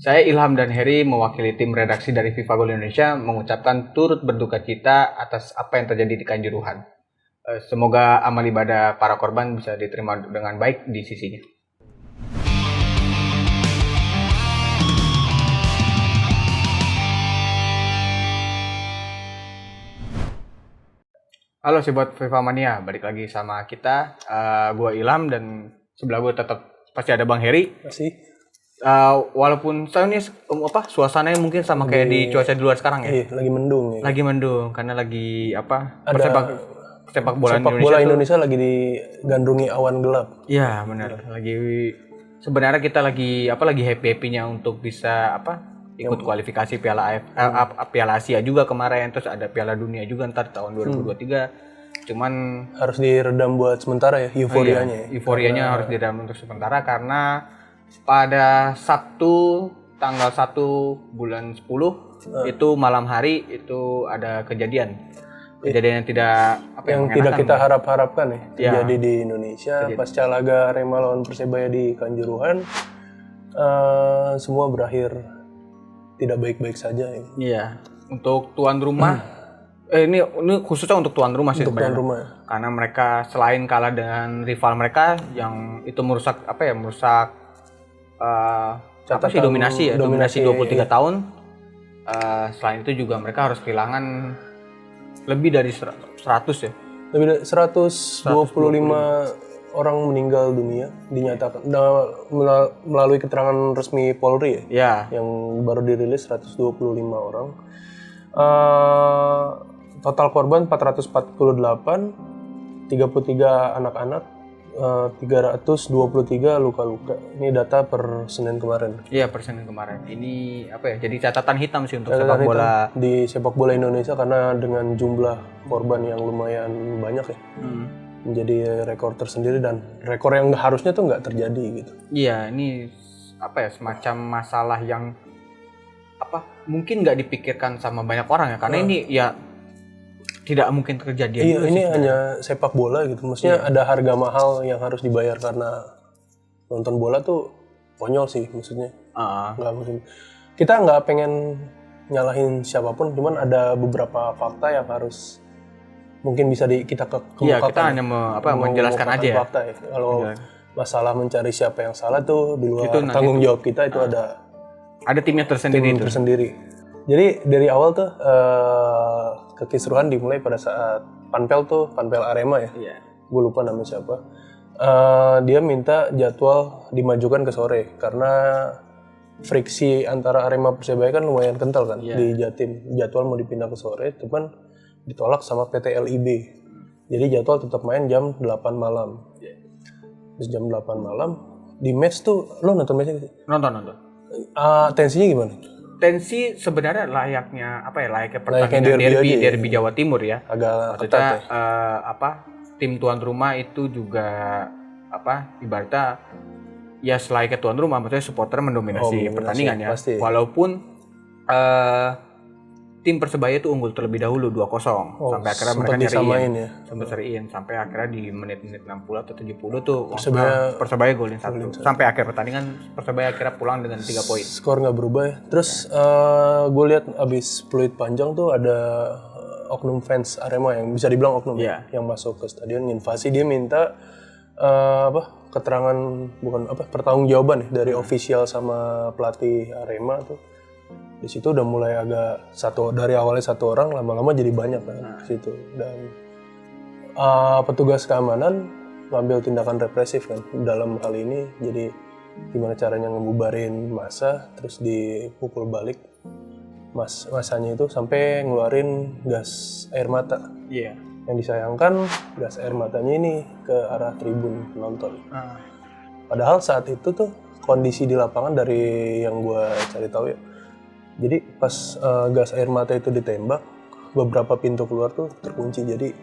Saya Ilham dan Heri mewakili tim redaksi dari FIFA Gol Indonesia mengucapkan turut berduka cita atas apa yang terjadi di Kanjuruhan. Semoga amal ibadah para korban bisa diterima dengan baik di sisinya. Halo sobat FIFA Mania, balik lagi sama kita. Gua Ilham dan sebelah gue tetap pasti ada Bang Heri. Masih. Walaupun saya ini suasananya mungkin sama kayak di cuaca di luar sekarang ya. Iya, lagi mendung ya. Lagi mendung karena lagi apa? Ada Sepak bola Indonesia lagi digandrungi awan gelap. Iya, benar. Sebenarnya kita lagi happy-happynya untuk bisa ikut kualifikasi Piala Piala Asia juga kemarin, terus ada Piala Dunia juga ntar tahun 2023. Cuman harus diredam buat sementara ya euforianya. Euforianya harus diredam untuk sementara karena pada Sabtu tanggal 1 bulan 10 itu malam hari itu ada kejadian yang tidak tidak kita harapkan ya terjadi di Indonesia. Pasca laga Arema lawan Persebaya di Kanjuruhan, semua berakhir tidak baik-baik saja ya. Iya, untuk tuan rumah ini khususnya untuk tuan rumah sih sebenarnya. Karena mereka selain kalah dengan rival mereka yang itu merusak dominasi 23 tahun. Selain itu juga mereka harus kehilangan lebih dari 100 ya. Lebih dari 125 orang meninggal dunia dinyatakan melalui keterangan resmi Polri ya. Yang baru dirilis 125 orang. Total korban 448, 33 anak-anak, 323 luka-luka. Ini data per Senin kemarin. Iya, per Senin kemarin. Ini jadi catatan hitam sih untuk sepak bola di sepak bola Indonesia karena dengan jumlah korban yang lumayan banyak ya. Menjadi rekor tersendiri dan rekor yang harusnya tuh nggak terjadi gitu. Iya, ini semacam masalah yang mungkin nggak dipikirkan sama banyak orang ya, karena ini ya tidak mungkin terjadi. Iya, ini hanya sepak bola gitu. Maksudnya ada harga mahal yang harus dibayar karena nonton bola tuh konyol sih maksudnya. Nggak mungkin. Kita nggak pengen nyalahin siapapun, cuman ada beberapa fakta yang harus mungkin bisa kita kemukakan. Iya, kita hanya menjelaskan aja ya. Fakta ya. Kalau masalah mencari siapa yang salah tuh di luar tanggung jawab kita itu ada timnya tersendiri. Jadi dari awal tuh kekisruhan dimulai pada saat Panpel Arema ya. Iya. Gue lupa namanya siapa. Dia minta jadwal dimajukan ke sore karena friksi antara Arema Persebaya kan lumayan kental kan di Jatim. Jadwal mau dipindah ke sore, cuman ditolak sama PT LIB. Jadi jadwal tetap main jam 8 malam. Terus jam 8 malam di match tuh, lo nonton matchnya? Nonton. Tensinya gimana? Tensi sebenarnya layaknya pertandingan derby Jawa Timur ya. Agak ketat ya. Tim tuan rumah itu juga ibaratnya ya selayaknya tuan rumah, maksudnya supporter mendominasi pertandingan ya. Pasti. Walaupun tim Persebaya itu unggul terlebih dahulu 2-0 sampai akhirnya mereka nyeriin sampai akhirnya di menit-menit 60 atau 70 tuh Persebaya golin 1. Sampai akhir pertandingan Persebaya akhirnya pulang dengan 3 poin. Skor nggak berubah ya. Terus gue lihat abis peluit panjang tuh ada oknum fans Arema yang bisa dibilang oknum yang masuk ke stadion invasi. Dia minta keterangan pertanggungjawaban dari official sama pelatih Arema tuh. Di situ udah mulai agak dari awalnya 1 orang lama-lama jadi banyak kan di situ. Dan petugas keamanan ngambil tindakan represif kan dalam hal ini. Jadi gimana caranya ngebubarin massa, terus dipukul balik massanya itu sampai ngeluarin gas air mata. Iya. Yang disayangkan gas air matanya ini ke arah tribun penonton. Padahal saat itu tuh kondisi di lapangan dari yang gue cari tahu ya. Jadi pas gas air mata itu ditembak, beberapa pintu keluar tuh terkunci. Jadi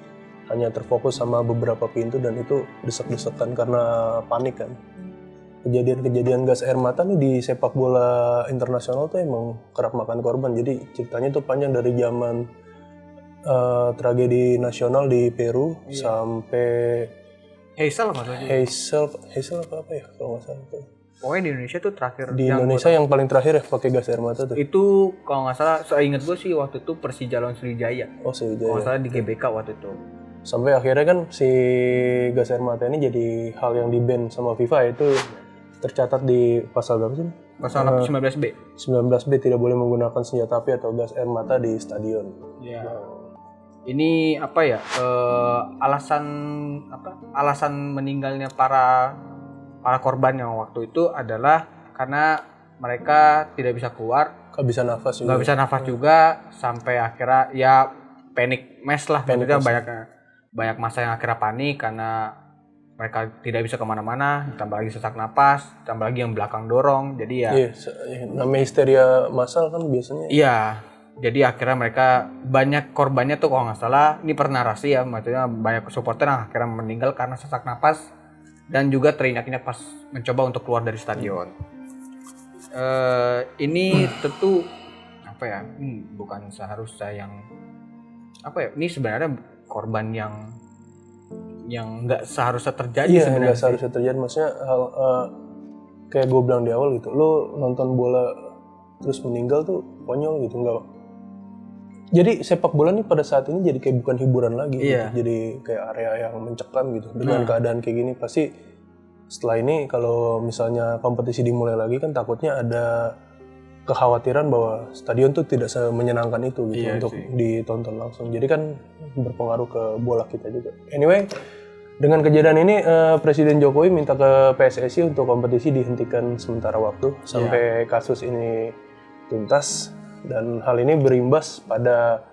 hanya terfokus sama beberapa pintu dan itu desek-desekan karena panik kan. Kejadian-kejadian gas air mata nih di sepak bola internasional tuh emang kerap makan korban. Jadi ceritanya tuh panjang dari zaman tragedi nasional di Peru sampai Heysel apa ya kalau nggak salah itu. pokoknya di Indonesia tuh terakhir Di Indonesia yang paling terakhir ya pakai gas air mata tuh. itu kalau nggak salah, seingat gue sih waktu itu Persija lawan Sriwijaya. Oh, Sriwijaya. Kalau nggak salah di GBK waktu itu. Sampai akhirnya kan si gas air mata ini jadi hal yang di-ban sama FIFA, itu tercatat di pasal berapa sih? Pasal 19B. 19B, tidak boleh menggunakan senjata api atau gas air mata di stadion. Iya. Ini apa ya? Alasan meninggalnya para korban yang waktu itu adalah karena mereka tidak bisa keluar, Nggak bisa nafas juga. nggak bisa nafas juga, sampai akhirnya ya panic mess lah. Maksudnya banyak masa yang akhirnya panik karena mereka tidak bisa kemana-mana, ditambah lagi sesak napas, ditambah lagi yang belakang dorong, jadi ya. Iya, namanya histeria massal kan biasanya. Iya, jadi akhirnya mereka banyak korbannya tuh kalau nggak salah, ini per narasi ya, maksudnya banyak supporter yang akhirnya meninggal karena sesak napas dan juga terinyak-inyak pas mencoba untuk keluar dari stadion. Ini tentu apa ya? Bukan seharusnya yang apa ya? Ini sebenarnya korban yang nggak seharusnya terjadi. Iya, sebenarnya. nggak seharusnya terjadi. Maksudnya kayak gue bilang di awal gitu, lo nonton bola terus meninggal tuh konyol gitu, nggak. Jadi sepak bola nih pada saat ini jadi kayak bukan hiburan lagi, Iya. gitu. Jadi kayak area yang mencekam gitu. Dengan keadaan kayak gini pasti setelah ini kalau misalnya kompetisi dimulai lagi kan takutnya ada kekhawatiran bahwa stadion tuh tidak semenyenangkan itu gitu untuk ditonton langsung. Jadi kan berpengaruh ke bola kita juga. Anyway, dengan kejadian ini Presiden Jokowi minta ke PSSI untuk kompetisi dihentikan sementara waktu sampai kasus ini tuntas, dan hal ini berimbas pada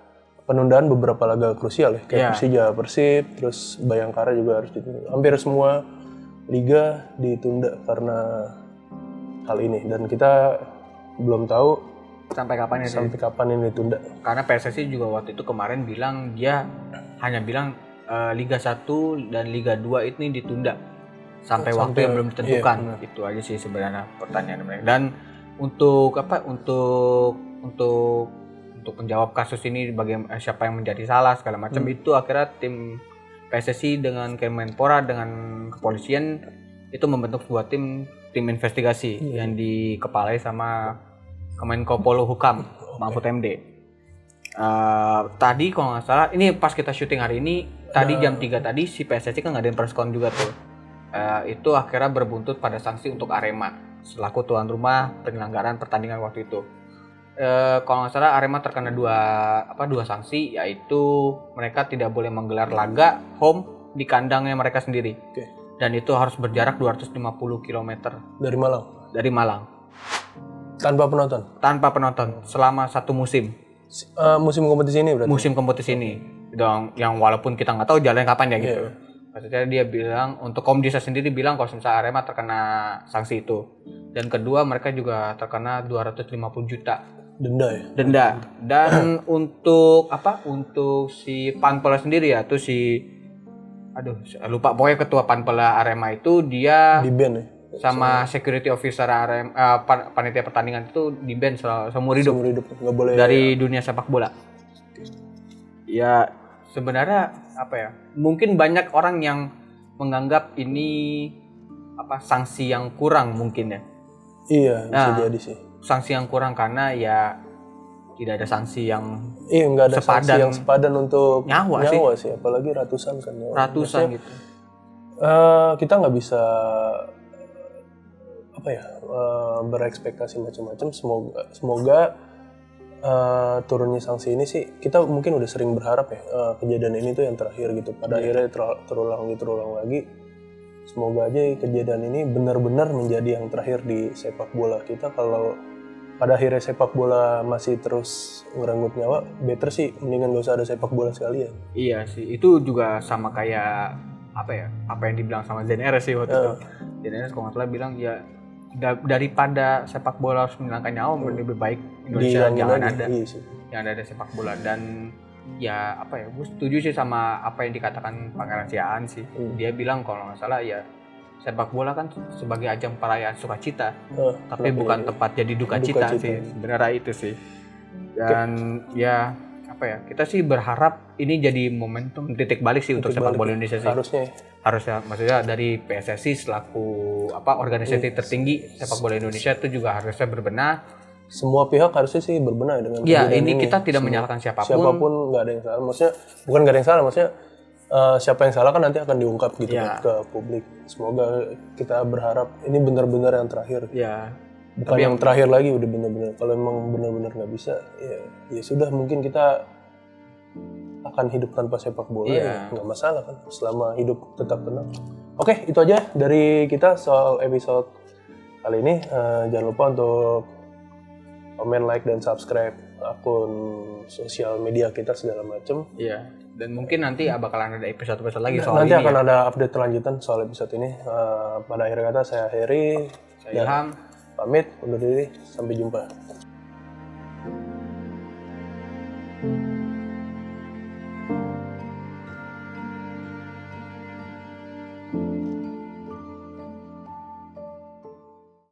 penundaan beberapa laga krusial ya, kayak Persija, Persib, terus Bayangkara juga harus ditunda. Hampir semua liga ditunda karena hal ini, dan kita belum tahu sampai kapan ini ditunda. Karena PSSI juga waktu itu kemarin bilang, dia hanya bilang Liga 1 dan Liga 2 ini ditunda sampai waktu yang belum ditentukan. Itu aja sih sebenarnya pertanyaan mereka. Dan untuk menjawab kasus ini, bagaimana siapa yang menjadi salah segala macam, itu akhirnya tim PSSI dengan Kemenpora dengan kepolisian itu membentuk sebuah tim investigasi yang dikepalai sama Kemenko Polhukam, Mahfud MD. Tadi kalau nggak salah, ini pas kita syuting hari ini, tadi jam 3 tadi si PSSI kan ngadain press con juga tuh. Itu akhirnya berbuntut pada sanksi untuk Arema selaku tuan rumah penyelenggaraan pertandingan waktu itu. Kalau nggak salah Arema terkena dua sanksi, yaitu mereka tidak boleh menggelar laga home di kandangnya mereka sendiri. Dan itu harus berjarak 250 km dari Malang. Tanpa penonton selama satu musim. Musim kompetisi ini berarti? Musim kompetisi ini. Yang walaupun kita nggak tahu jalannya kapan ya gitu. Maksudnya dia bilang, untuk Komdisa sendiri bilang kalau misalnya Arema terkena sanksi itu. Dan kedua, mereka juga terkena 250 juta denda. Dan untuk si Panpel sendiri ya, tuh lupa, pokoknya ketua Panpel Arema itu dia di-ban ya? Sama security officer Arema, panitia pertandingan itu di-ban seumur hidup. Nggak boleh dari dunia sepak bola. Ya sebenarnya mungkin banyak orang yang menganggap ini sanksi yang kurang mungkin ya. Iya, bisa jadi sih. Sanksi yang kurang karena ya tidak ada sanksi yang nggak ada sanksi yang sepadan untuk nyawa sih, apalagi ratusan kan. Ratusan gitu. Kita nggak bisa berekspektasi macam-macam. Semoga turunnya sanksi ini sih, kita mungkin udah sering berharap ya kejadian ini tuh yang terakhir gitu. Pada akhirnya terulang lagi. Semoga aja kejadian ini benar-benar menjadi yang terakhir di sepak bola kita. Kalau pada akhirnya sepak bola masih terus ngerenggut nyawa, better sih mendingan gak usah ada sepak bola sekalian. Iya sih, itu juga sama kayak apa yang dibilang sama ZNR sih waktu itu. ZNR kalau nggak salah bilang ya, daripada sepak bola harus menghilangkan nyawa, lebih baik Indonesia jangan ada. Yang ada sepak bola. Dan ya gue setuju sih sama apa yang dikatakan Pangeran Siaan sih. Dia bilang kalau nggak salah ya, sepak bola kan sebagai ajang perayaan sukacita, tapi bukan tempat jadi duka cita sih. Sebenarnya itu sih. Dan ya apa ya? Kita sih berharap ini jadi momentum titik balik sih untuk sepak bola Indonesia sih. Harusnya maksudnya dari PSSI selaku organisasi tertinggi sepak bola Indonesia itu juga harusnya berbenah. Semua pihak harusnya sih berbenah dengan ini kita tidak menyalahkan siapapun, nggak ada yang salah. Maksudnya bukan nggak ada yang salah, maksudnya siapa yang salah kan nanti akan diungkap gitu kan ke publik. Semoga kita berharap ini benar-benar yang terakhir. Bukan yang terakhir lagi, udah benar-benar. Kalau emang benar-benar nggak bisa, ya sudah, mungkin kita akan hidup tanpa sepak bola, ya nggak masalah kan. Selama hidup tetap tenang. Oke, itu aja dari kita soal episode kali ini. Jangan lupa untuk komen, like, dan subscribe akun sosial media kita segala macam. Iya. Dan mungkin nanti bakalan ada episode-episode lagi soal nanti ini. Nanti akan ada update lanjutan soal episode ini. Pada akhir kata saya Heri, saya Ilham. Pamit undur diri. Sampai jumpa.